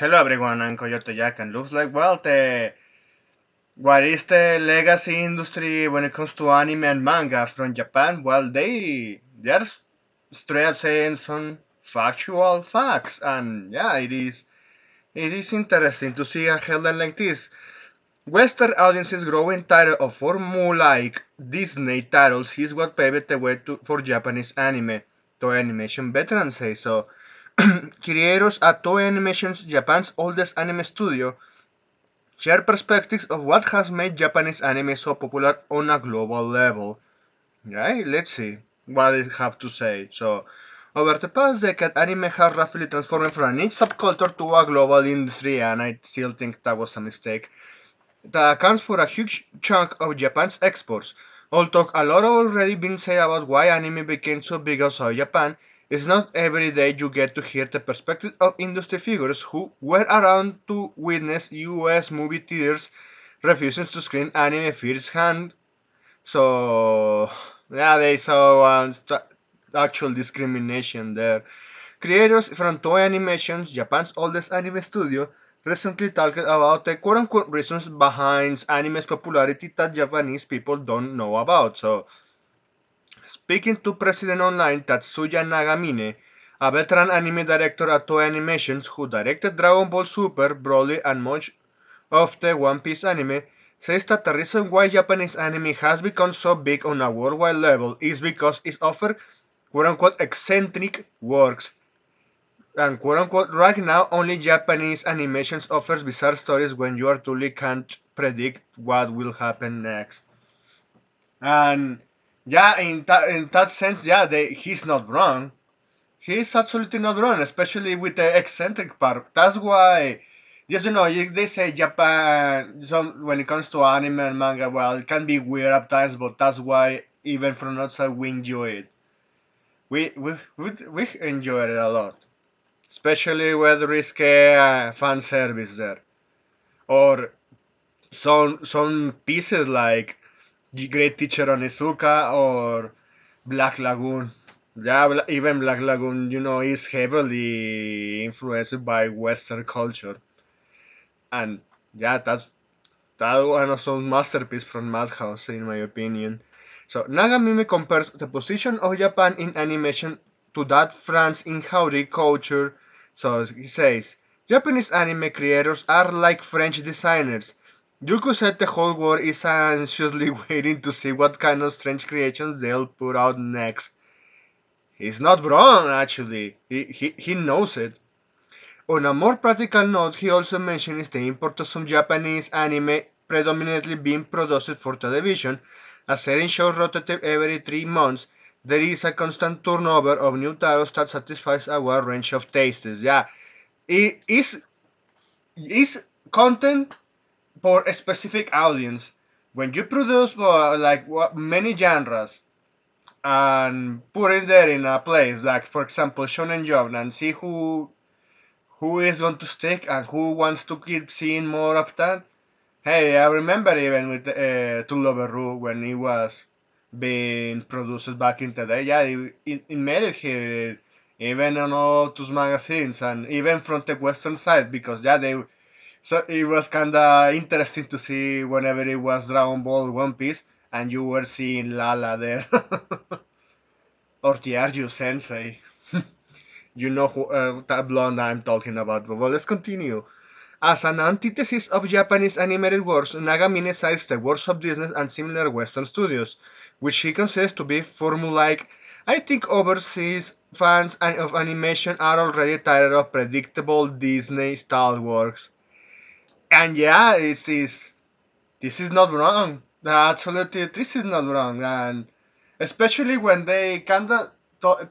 Hello everyone, I'm Coyote Jack, and looks like what is the legacy industry when it comes to anime and manga from Japan? Well, they're straight saying some factual facts, and yeah, it is interesting to see a headline like this. Western audiences growing tired of formulaic Disney titles is what paved the way for Japanese anime. Toei Animation veterans say so. Creators at Toei Animation, Japan's oldest anime studio, share perspectives of what has made Japanese anime so popular on a global level. Right? Let's see what they have to say. So, over the past decade, anime has rapidly transformed from a niche subculture to a global industry, and I still think that was a mistake. That accounts for a huge chunk of Japan's exports. Although a lot already been said about why anime became so big outside Japan, it's not every day you get to hear the perspective of industry figures who were around to witness US movie theaters refusing to screen anime firsthand. So, yeah, they saw actual discrimination there. Creators from Toei Animation, Japan's oldest anime studio, recently talked about the quote-unquote reasons behind anime's popularity that Japanese people don't know about. So, speaking to President Online Tatsuya Nagamine, a veteran anime director at Toei Animations who directed Dragon Ball Super, Broly, and much of the One Piece anime, says that the reason why Japanese anime has become so big on a worldwide level is because it offers quote-unquote eccentric works and quote unquote, right now, only Japanese animations offers bizarre stories when you truly can't predict what will happen next. And yeah, in that sense, yeah, he's not wrong. He's absolutely not wrong, especially with the eccentric part. That's why, yes, they say Japan. Some when it comes to anime and manga, well, it can be weird at times, but that's why even from outside we enjoy it. We enjoy it a lot. Especially with risque fan service there, or some pieces like The Great Teacher Onizuka or Black Lagoon. Yeah, even Black Lagoon, is heavily influenced by Western culture, and yeah, that's one of some masterpiece from Madhouse, in my opinion. So Nagamine compares the position of Japan in animation to that France in Howdy culture. So he says, Japanese anime creators are like French designers. You said the whole world is anxiously waiting to see what kind of strange creations they'll put out next. He's not wrong, actually. He knows it. On a more practical note, he also mentions the importance of some Japanese anime predominantly being produced for television, as setting shows rotated every 3 months. There is a constant turnover of new titles that satisfies a wide range of tastes. Yeah, it is content for a specific audience. When you produce like many genres and put it there in a place, like for example Shonen Jump, and see who is going to stick and who wants to keep seeing more of that. Hey, I remember even with To Love a Ru when it was being produced back in the day. Yeah, it made it here, even on all those magazines and even from the western side because yeah, so it was kind of interesting to see whenever it was Dragon Ball One Piece and you were seeing Lala there or Tiarju Sensei. You know who that blonde I'm talking about. But well, let's continue. As an antithesis of Japanese animated works, Nagamine cites the works of Disney and similar Western studios, which he considers to be formulaic. I think overseas fans of animation are already tired of predictable Disney-style works. And yeah, this is not wrong. Absolutely, this is not wrong. And especially when they kind of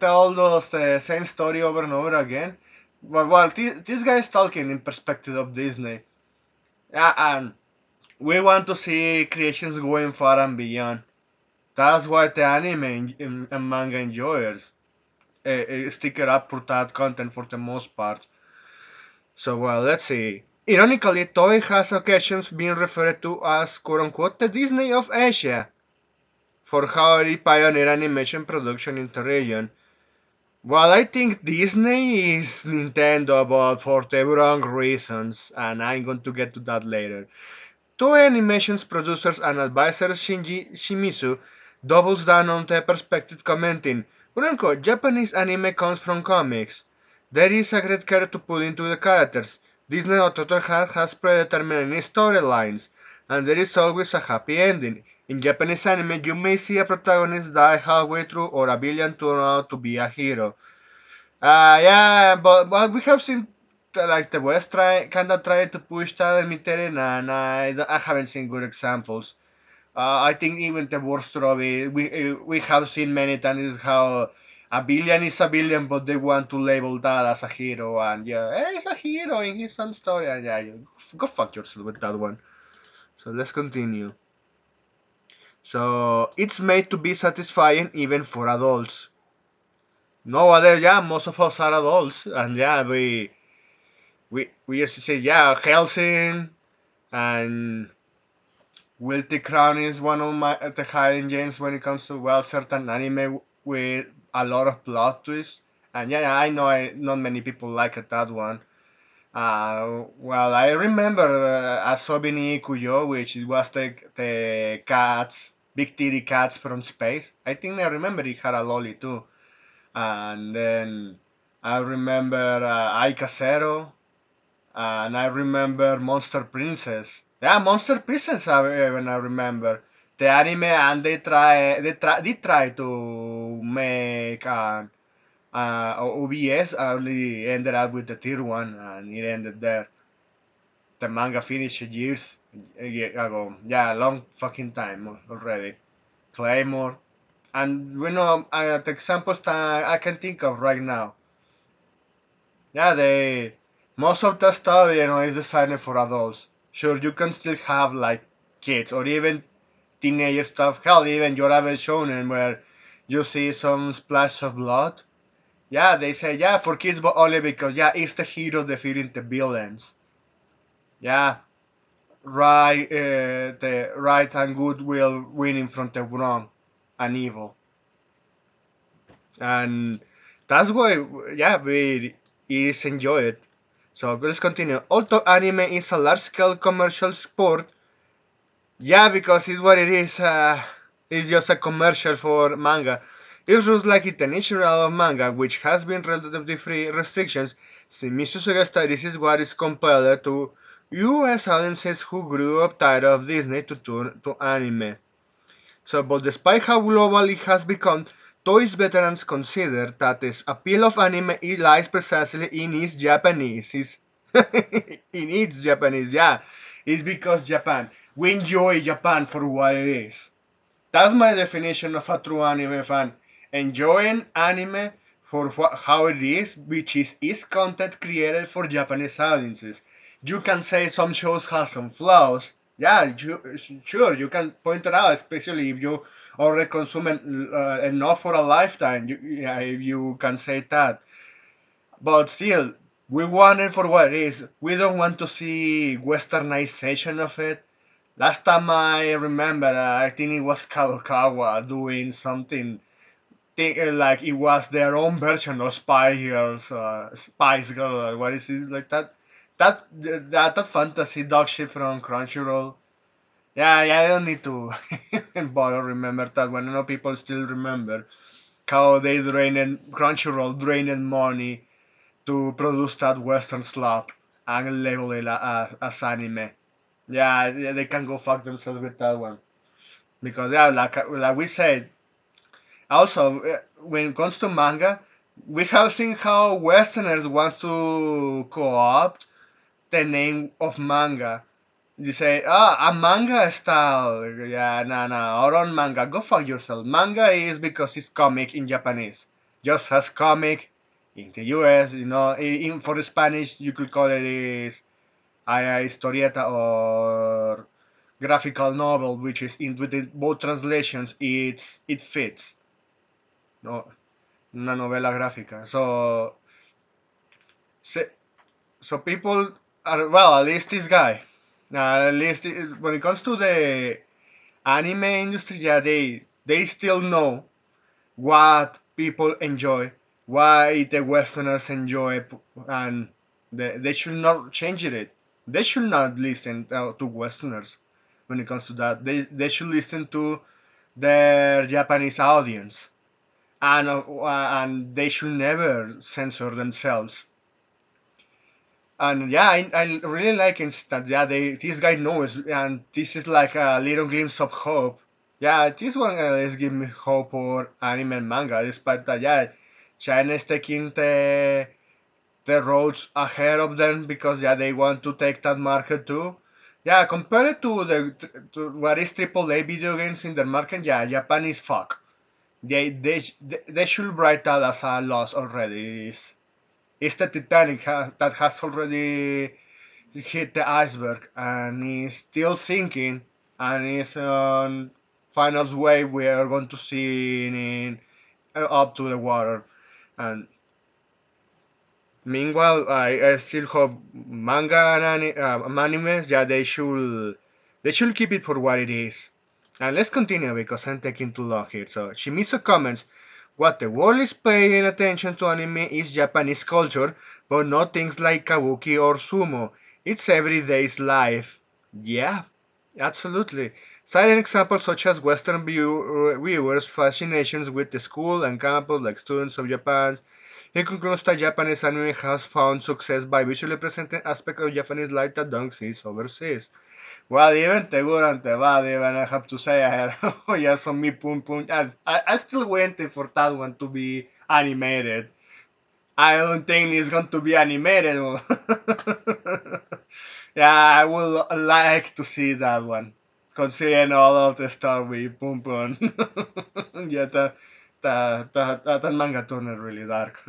tell those same story over and over again. Well, this guy is talking in perspective of Disney. Yeah, and we want to see creations going far and beyond. That's why the anime and manga enjoyers stick it up for that content for the most part. So, well, let's see. Ironically, Toei has occasions been referred to as quote unquote the Disney of Asia for how it pioneered animation production in the region. Well, I think Disney is Nintendo, but for the wrong reasons, and I'm going to get to that later. Toei Animation's producers and advisor Shinji Shimizu doubles down on the perspective, commenting, "Quote-unquote, Japanese anime comes from comics. There is a great care to put into the characters. Disney on the other hand has predetermined storylines, and there is always a happy ending. In Japanese anime, you may see a protagonist die halfway through or a villain turn out to be a hero. Yeah, but we have seen like the West kind of trying to push that military, and I haven't seen good examples. I think even the worst of it, we have seen many times how a villain is a villain, but they want to label that as a hero, and yeah, hey, he's a hero in his own story, and yeah, go fuck yourself with that one. So let's continue. So it's made to be satisfying even for adults. Nowadays, yeah, most of us are adults, and yeah, we used to say, yeah, Helsing and Wilty Crown is one of my the hidden gems when it comes to well certain anime with a lot of plot twists. And yeah, I know not many people like it, that one. Well, I remember Asobini Kuyo, which was the cats, big titty cats from space. I think I remember it had a lolly too. And then I remember Aika Zero, and I remember Monster Princess. Yeah, Monster Princess. When I remember the anime, and did try to make an OBS. Only ended up with the tier one, and it ended there. The manga finished years ago. Yeah, long fucking time already. Claymore, and you know, the examples that I can think of right now. Yeah, they most of the stuff is designed for adults. Sure, you can still have like kids or even teenager stuff. Hell, even your average shonen where you see some splash of blood. Yeah, they say yeah for kids, but only because yeah it's the hero defeating the villains. Yeah, right, the right and good will winning from the wrong and evil, and that's why yeah we is enjoyed. So let's continue. Although anime is a large-scale commercial sport, yeah, because it's what it is. It's just a commercial for manga. It rules like it the nature of manga, which has been relatively free restrictions. Shimizu suggests that this is what is compelled to U.S. audiences who grew up tired of Disney to turn to anime. So, but despite how global it has become, Toys veterans consider that the appeal of anime lies precisely in its Japanese. In its Japanese, yeah. It's because Japan. We enjoy Japan for what it is. That's my definition of a true anime fan. Enjoying anime for how it is, which is content created for Japanese audiences. You can say some shows have some flaws. Yeah, sure, you can point it out, especially if you already consume enough for a lifetime. Yeah, if you can say that. But still, we want it for what it is. We don't want to see westernization of it. Last time I remember, I think it was Kadokawa doing something like it was their own version of Spice Girl. What is it like that? That fantasy dog shit from Crunchyroll. Yeah, yeah, I don't need to bother remember that one. I know people still remember how they drained Crunchyroll drained money to produce that Western slop and label it as anime. Yeah, yeah, they can go fuck themselves with that one. Because yeah, like we said, also when it comes to manga, we have seen how Westerners want to co-opt the name of manga. You say, a manga style. Yeah, nah, our own manga. Go fuck yourself. Manga is because it's comic in Japanese. Just as comic in the US, for Spanish, you could call it is a historieta or graphical novel, which is in within both translations, it fits. No, una novela gráfica. So, so people are well. At least this guy. At least when it comes to the anime industry, yeah, they still know what people enjoy, why the Westerners enjoy, and they should not change it. They should not listen to Westerners when it comes to that. They should listen to their Japanese audience, and they should never censor themselves. And yeah, I really like it that yeah this guy knows, and this is like a little glimpse of hope. Yeah, this one is giving me hope for anime and manga, despite that yeah, China is taking the roads ahead of them because yeah they want to take that market too. Yeah, compared to to what is AAA video games in the market, yeah, Japan is fuck. They should write that as a loss already. It's the Titanic that has already hit the iceberg and is still sinking and is on finals way we are going to see in up to the water. And meanwhile, I still hope manga and animes, yeah, they should keep it for what it is. And let's continue because I'm taking too long here. So Shimizu comments, what the world is paying attention to anime is Japanese culture, but not things like kabuki or sumo. It's everyday's life. Yeah, absolutely. Citing examples such as Western viewers' fascinations with the school and campus, like students of Japan. In conclusion, Japanese anime has found success by visually presenting aspects of Japanese life that don't exist overseas. Well, even Tegura and Tebad, even I have to say, I had, oh yeah, some me pum pum. I still waiting for that one to be animated. I don't think it's going to be animated. Yeah, I would like to see that one, considering all of the stuff with pum pum. Yeah, that manga turned really dark.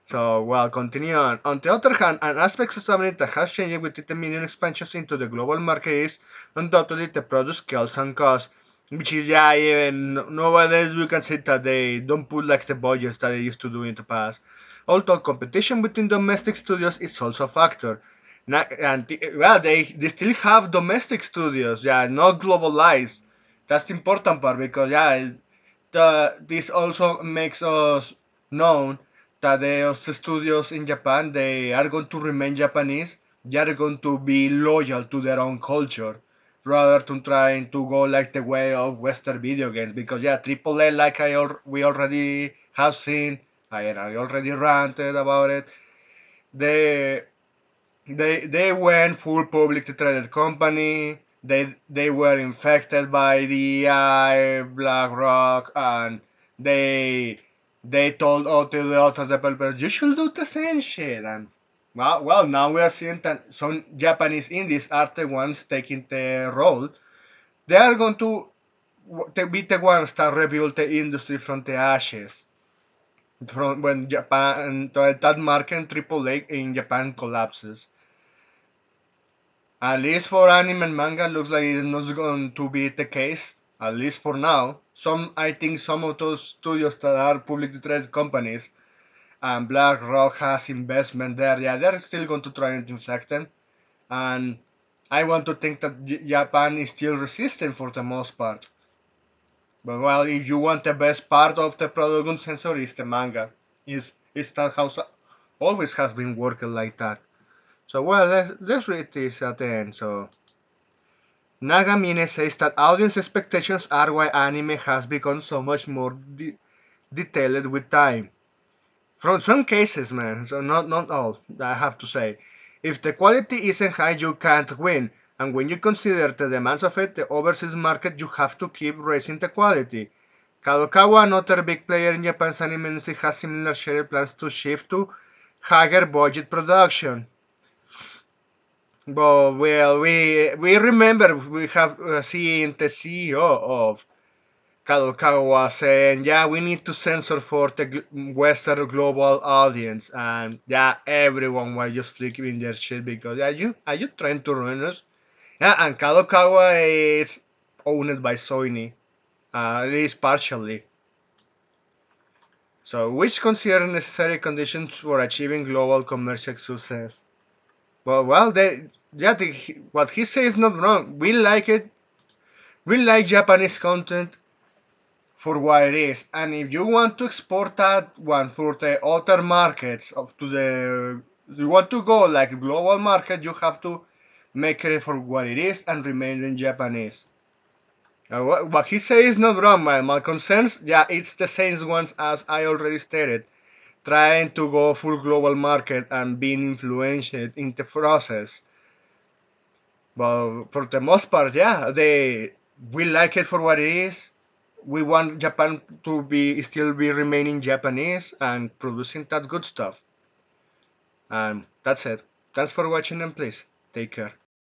So, well, continue on. On the other hand, an aspect of something that has changed with the million expansions into the global market is undoubtedly the product scales and costs, which is, yeah, even nowadays we can say that they don't put like the budgets that they used to do in the past. Although competition between domestic studios is also a factor. Well, they still have domestic studios, yeah, not globalized. That's the important part because, yeah, this also makes us known that the studios in Japan they are going to remain Japanese. They are going to be loyal to their own culture rather than trying to go like the way of Western video games. Because yeah, AAA like we already have seen, I already ranted about it. They they went full publicly traded company. They were infected by the AI, BlackRock, and they they told all to the other developers, you should do the same shit. And well, now we are seeing that some Japanese indies are the ones taking the role. They are going to be the ones that rebuild the industry from the ashes. From when Japan, that market AAA in Japan collapses. At least for anime and manga, looks like it's not going to be the case. At least for now. I think some of those studios that are publicly traded companies and BlackRock has investment there. Yeah, they're still going to try to infect them. And I want to think that Japan is still resistant for the most part. But well, if you want the best part of the product sensor, is the manga. Is that how always has been working like that. So well, let's read this at the end. So Nagamine says that audience expectations are why anime has become so much more detailed with time. From some cases, man, so not all, I have to say. If the quality isn't high, you can't win. And when you consider the demands of it, the overseas market, you have to keep raising the quality. Kadokawa, another big player in Japan's anime industry, has similar shared plans to shift to higher budget production. But well, we remember we have seen the CEO of Kadokawa saying, "Yeah, we need to censor for the Western global audience," and yeah, everyone was just flickering their shit because yeah, you are you trying to ruin us? Yeah, and Kadokawa is owned by Sony, at least partially. So, which consider necessary conditions for achieving global commercial success? Well, yeah, what he says is not wrong. We like it. We like Japanese content for what it is. And if you want to export that one for the other markets of to the you want to go like global market, you have to make it for what it is and remain in Japanese. What he says is not wrong, man. My concerns, yeah, it's the same ones as I already stated. Trying to go full global market and being influenced in the process. But for the most part, yeah, we like it for what it is. We want Japan to be still be remaining Japanese and producing that good stuff. And that's it. Thanks for watching and please take care.